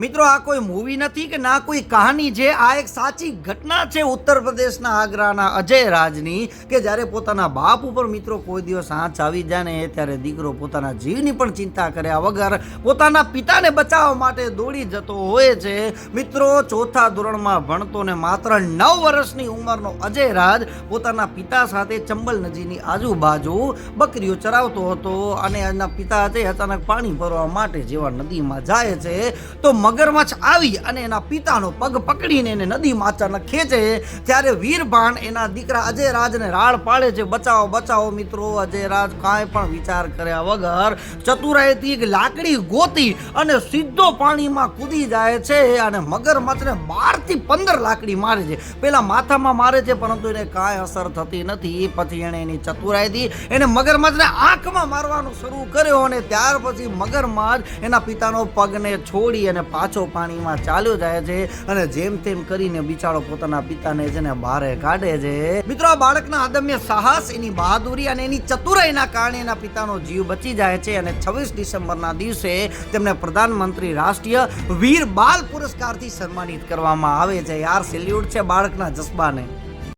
મિત્રો આ કોઈ મૂવી નથી કે ના કોઈ કહાની છે, આ એક સાચી ઘટના છે ઉત્તર પ્રદેશના આગ્રાના અજય રાજની કે જ્યારે પોતાના બાપ ઉપર મિત્રો કોઈ દિવસ આંચ આવી જાય ને ત્યારે દીકરો પોતાના જીવની પણ ચિંતા કર્યા વગર પોતાના પિતાને બચાવવા માટે દોડી જતો હોય છે। મિત્રો ચોથા ધોરણમાં ભણતો ને માત્ર 9 વર્ષની ઉંમરનો અજય રાજ પોતાના પિતા સાથે ચંબલ નદીની આજુબાજુ બકરીઓ ચરાવતો હતો અને એના પિતા છે અચાનક પાણી ભરવા માટે જેવા નદીમાં જાય છે તો મગરમચ્છ આવી અને એના પિતાનો પગ પકડીને એને નદીમાં અચાનક ખેંચે ત્યારે વીરભાન એના દીકરા અજય રાજને રાડ પાડે છે, બચાવો બચાવો। મિત્રો અજય રાજ કાંઈ પણ વિચાર કર્યા વગર ચતુરાઈથી એક લાકડી ગોતી અને સીધો પાણીમાં કૂદી જાય છે અને મગરમચ્છને 12 થી 15 લાકડી મારે છે। પેલા માથામાં મારે છે પરંતુ એને કાંઈ અસર થતી નથી। પછી એણે એની ચતુરાઈથી એને મગરમચ્છને આંખમાં મારવાનું શરૂ કર્યો અને ત્યાર પછી મગરમચ્છ એના પિતાનો પગને છોડી અને પાછો પાણીમાં ચાલ્યો જાય છે અને જેમ તેમ કરીને બિચારો પોતાના પિતાને છે ને બહાર કાઢે છે। મિત્રો આ બાળકના અદમ્ય સાહસ, એની બહાદુરી અને એની ચતુરાઈના કારણે એના પિતાનો જીવ બચી જાય છે અને 26 ડિસેમ્બરના દિવસે તેમને પ્રધાનમંત્રી રાષ્ટ્રીય વીર બાલ પુરસ્કારથી સન્માનિત કરવામાં આવે છે। યાર સેલ્યુટ છે બાળકના જज्बाને।